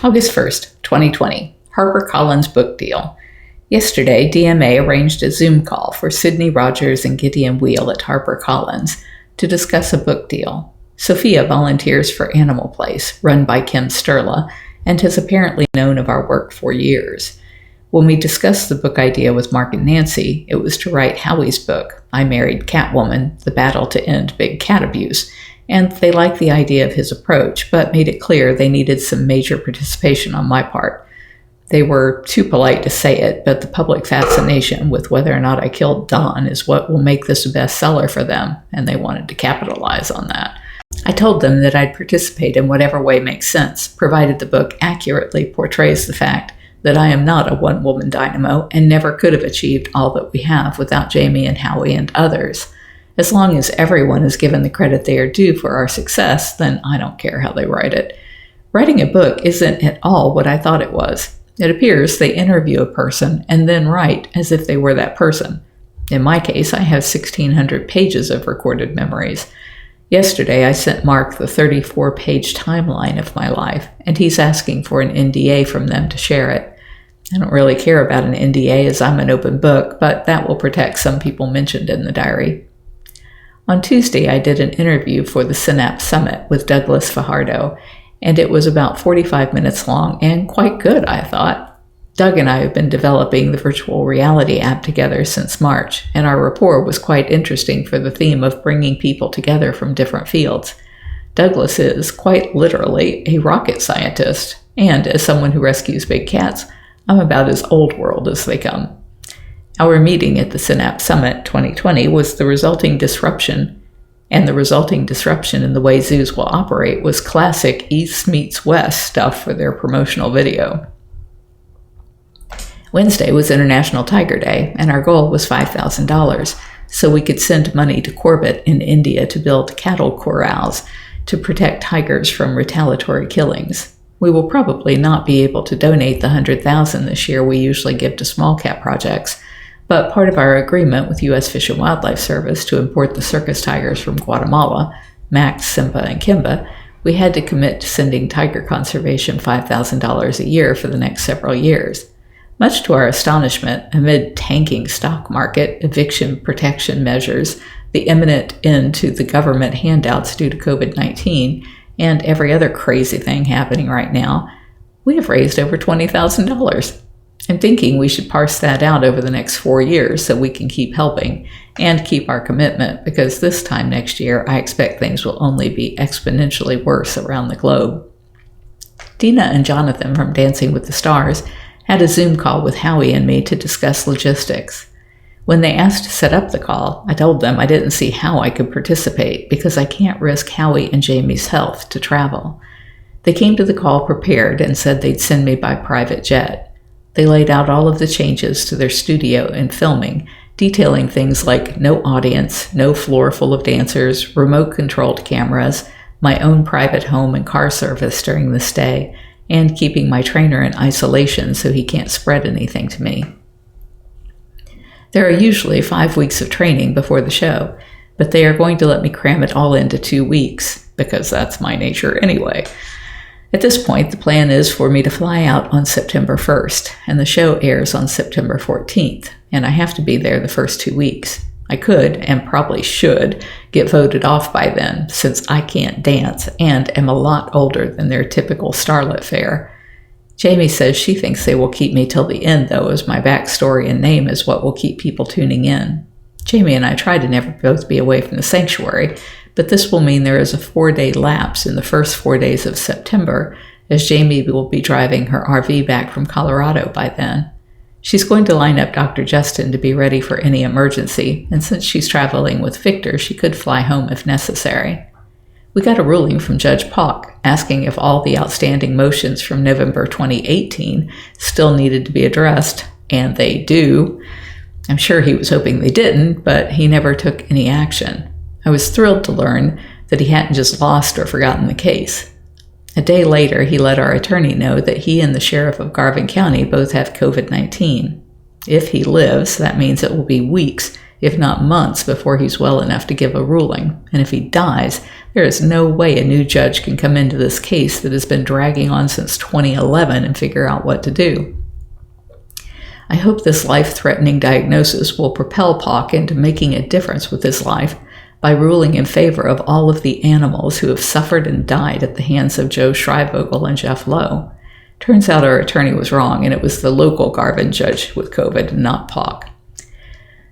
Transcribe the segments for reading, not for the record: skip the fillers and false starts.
August 1st, 2020, Harper Collins book deal. Yesterday, DMA arranged a Zoom call for Sydney Rogers and Gideon Weil at Harper Collins to discuss a book deal. Sophia volunteers for Animal Place, run by Kim Sturla, and has apparently known of our work for years. When we discussed the book idea with Marc and Nancy, it was to write Howie's book, I Married Catwoman, The Battle to End Big Cat Abuse, and they liked the idea of his approach, but made it clear they needed some major participation on my part. They were too polite to say it, but the public fascination with whether or not I killed Don is what will make this a bestseller for them, and they wanted to capitalize on that. I told them that I'd participate in whatever way makes sense, provided the book accurately portrays the fact that I am not a one-woman dynamo and never could have achieved all that we have without Jamie and Howie and others. As long as everyone is given the credit they are due for our success, then I don't care how they write it. Writing a book isn't at all what I thought it was. It appears they interview a person and then write as if they were that person. In my case, I have 1,600 pages of recorded memories. Yesterday, I sent Marc the 34-page timeline of my life, and he's asking for an NDA from them to share it. I don't really care about an NDA as I'm an open book, but that will protect some people mentioned in the diary. On Tuesday, I did an interview for the Synapse Summit with Douglas Fajardo, and it was about 45 minutes long and quite good, I thought. Doug and I have been developing the virtual reality app together since March, and our rapport was quite interesting for the theme of bringing people together from different fields. Douglas is, quite literally, a rocket scientist, and as someone who rescues big cats, I'm about as old world as they come. Our meeting at the Synapse Summit 2020 was the resulting disruption in the way zoos will operate was classic East meets West stuff for their promotional video. Wednesday was International Tiger Day, and our goal was $5,000, so we could send money to Corbett in India to build cattle corrals to protect tigers from retaliatory killings. We will probably not be able to donate the $100,000 this year we usually give to small cat projects, but part of our agreement with U.S. Fish and Wildlife Service to import the circus tigers from Guatemala, Max, Simba, and Kimba, we had to commit to sending tiger conservation $5,000 a year for the next several years. Much to our astonishment, amid tanking stock market, eviction protection measures, the imminent end to the government handouts due to COVID-19, and every other crazy thing happening right now, we have raised over $20,000. I'm thinking we should parse that out over the next 4 years so we can keep helping and keep our commitment, because this time next year I expect things will only be exponentially worse around the globe. Dina and Jonathan from Dancing with the Stars had a Zoom call with Howie and me to discuss logistics. When they asked to set up the call, I told them I didn't see how I could participate because I can't risk Howie and Jamie's health to travel. They came to the call prepared and said they'd send me by private jet. They laid out all of the changes to their studio and filming, detailing things like no audience, no floor full of dancers, remote-controlled cameras, my own private home and car service during the stay, and keeping my trainer in isolation so he can't spread anything to me. There are usually 5 weeks of training before the show, but they are going to let me cram it all into 2 weeks, because that's my nature anyway. At this point, the plan is for me to fly out on September 1st, and the show airs on September 14th, and I have to be there the first 2 weeks. I could, and probably should, get voted off by then, since I can't dance and am a lot older than their typical starlet fare. Jamie says she thinks they will keep me till the end, though, as my backstory and name is what will keep people tuning in. Jamie and I try to never both be away from the sanctuary, but this will mean there is a 4-day lapse in the first 4 days of September, as Jamie will be driving her RV back from Colorado by then. She's going to line up Dr. Justin to be ready for any emergency, and since she's traveling with Victor, she could fly home if necessary. We got a ruling from Judge Pauck asking if all the outstanding motions from November 2018 still needed to be addressed, and they do. I'm sure he was hoping they didn't, but he never took any action. I was thrilled to learn that he hadn't just lost or forgotten the case. A day later, he let our attorney know that he and the sheriff of Garvin County both have COVID-19. If he lives, that means it will be weeks, if not months, before he's well enough to give a ruling. And if he dies, There is no way a new judge can come into this case that has been dragging on since 2011 and figure out what to do. I hope this life-threatening diagnosis will propel Pock into making a difference with his life by ruling in favor of all of the animals who have suffered and died at the hands of Joe Schreivogel and Jeff Lowe. Turns out our attorney was wrong, and it was the local Garvin judge with COVID, not Pock.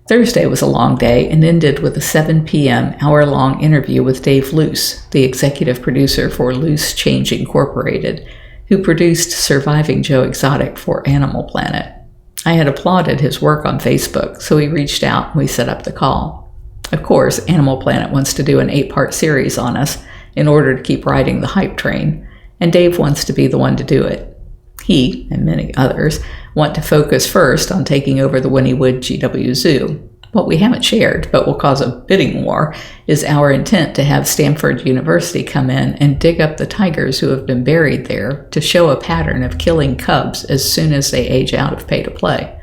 Thursday was a long day and ended with a 7 p.m. hour-long interview with Dave Luce, the executive producer for Loose Change Incorporated, who produced Surviving Joe Exotic for Animal Planet. I had applauded his work on Facebook, so he reached out and we set up the call. Of course, Animal Planet wants to do an 8-part series on us in order to keep riding the hype train, and Dave wants to be the one to do it. He, and many others, want to focus first on taking over the Wynnewood GW Zoo. What we haven't shared, but will cause a bidding war, is our intent to have Stanford University come in and dig up the tigers who have been buried there to show a pattern of killing cubs as soon as they age out of pay to play.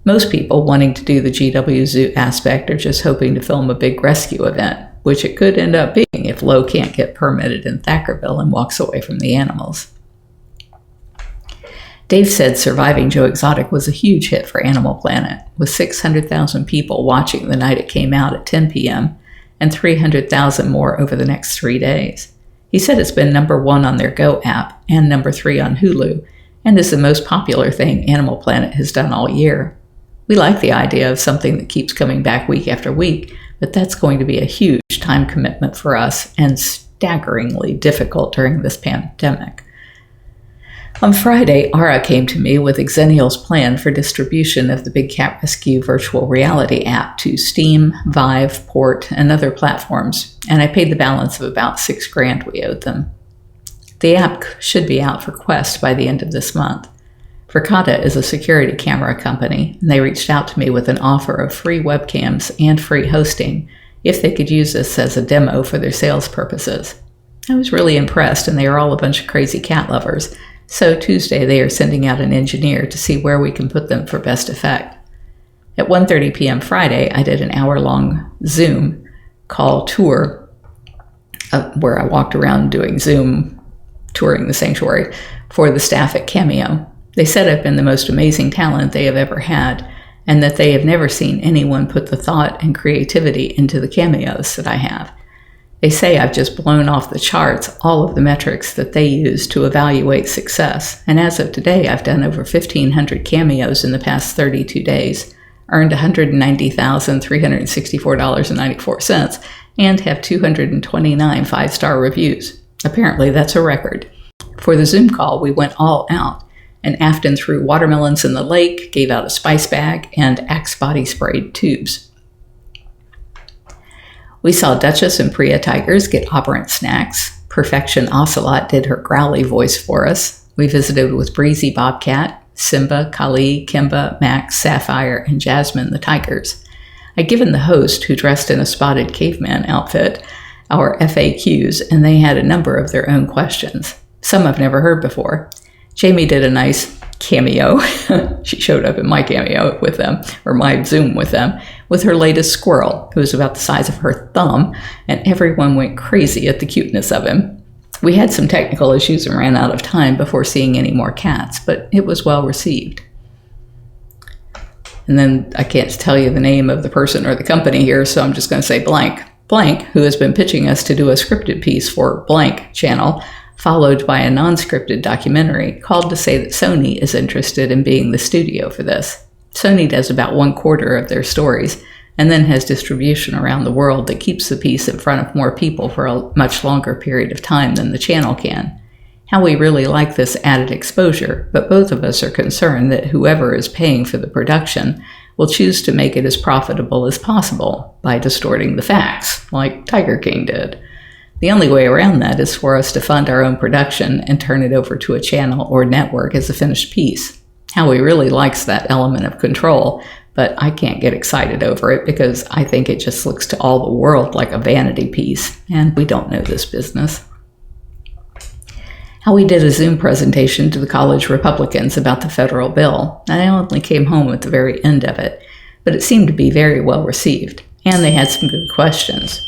Most people wanting to do the GW Zoo aspect are just hoping to film a big rescue event, which it could end up being if Lowe can't get permitted in Thackerville and walks away from the animals. Dave said Surviving Joe Exotic was a huge hit for Animal Planet, with 600,000 people watching the night it came out at 10 p.m. and 300,000 more over the next 3 days. He said it's been number 1 on their Go app and number 3 on Hulu, and is the most popular thing Animal Planet has done all year. We like the idea of something that keeps coming back week after week, but that's going to be a huge time commitment for us and staggeringly difficult during this pandemic. On Friday, Ara came to me with Xennial's plan for distribution of the Big Cat Rescue virtual reality app to Steam, Vive, Port, and other platforms, and I paid the balance of about $6,000 we owed them. The app should be out for Quest by the end of this month. Verkada is a security camera company, and they reached out to me with an offer of free webcams and free hosting if they could use this as a demo for their sales purposes. I was really impressed, and they are all a bunch of crazy cat lovers. So Tuesday they are sending out an engineer to see where we can put them for best effect. At 1:30 p.m. Friday, I did an hour-long Zoom call tour where I walked around doing Zoom, touring the sanctuary for the staff at Cameo. They said I've been the most amazing talent they have ever had, and that they have never seen anyone put the thought and creativity into the cameos that I have. They say I've just blown off the charts all of the metrics that they use to evaluate success, and as of today, I've done over 1,500 cameos in the past 32 days, earned $190,364.94, and have 229 5-star reviews. Apparently, that's a record. For the Zoom call, we went all out, and Afton threw watermelons in the lake, gave out a spice bag, and Axe body sprayed tubes. We saw Duchess and Priya tigers get operant snacks. Perfection Ocelot did her growly voice for us. We visited with Breezy Bobcat, Simba, Kali, Kimba, Max, Sapphire, and Jasmine the tigers. I'd given the host, who dressed in a spotted caveman outfit, our FAQs, and they had a number of their own questions. Some I've never heard before. Jamie did a nice cameo. She showed up in my cameo with them, or my Zoom with them, with her latest squirrel, who was about the size of her thumb, and everyone went crazy at the cuteness of him. We had some technical issues and ran out of time before seeing any more cats, but it was well received. And then I can't tell you the name of the person or the company here, so I'm just going to say blank. Blank, who has been pitching us to do a scripted piece for Blank channel, followed by a non-scripted documentary, called to say that Sony is interested in being the studio for this. Sony does about 1/4 of their stories, and then has distribution around the world that keeps the piece in front of more people for a much longer period of time than the channel can. Howie really like this added exposure, but both of us are concerned that whoever is paying for the production will choose to make it as profitable as possible by distorting the facts, like Tiger King did. The only way around that is for us to fund our own production and turn it over to a channel or network as a finished piece. Howie really likes that element of control, but I can't get excited over it because I think it just looks to all the world like a vanity piece, and we don't know this business. Howie did a Zoom presentation to the college Republicans about the federal bill, and I only came home at the very end of it, but it seemed to be very well received, and they had some good questions.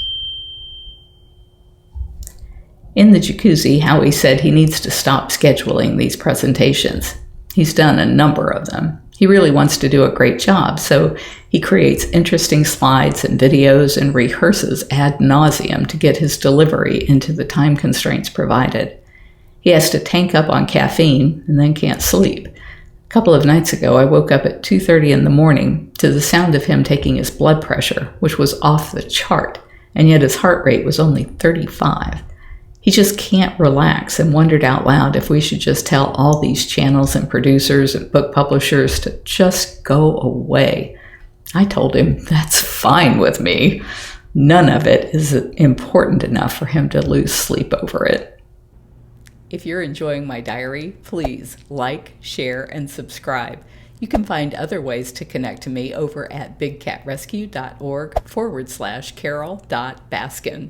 In the jacuzzi, Howie said he needs to stop scheduling these presentations. He's done a number of them. He really wants to do a great job, so he creates interesting slides and videos and rehearses ad nauseum to get his delivery into the time constraints provided. He has to tank up on caffeine and then can't sleep. A couple of nights ago, I woke up at 2:30 in the morning to the sound of him taking his blood pressure, which was off the chart, and yet his heart rate was only 35. He just can't relax and wondered out loud if we should just tell all these channels and producers and book publishers to just go away. I told him that's fine with me. None of it is important enough for him to lose sleep over it. If you're enjoying my diary, please like, share, and subscribe. You can find other ways to connect to me over at bigcatrescue.org/Carole.Baskin.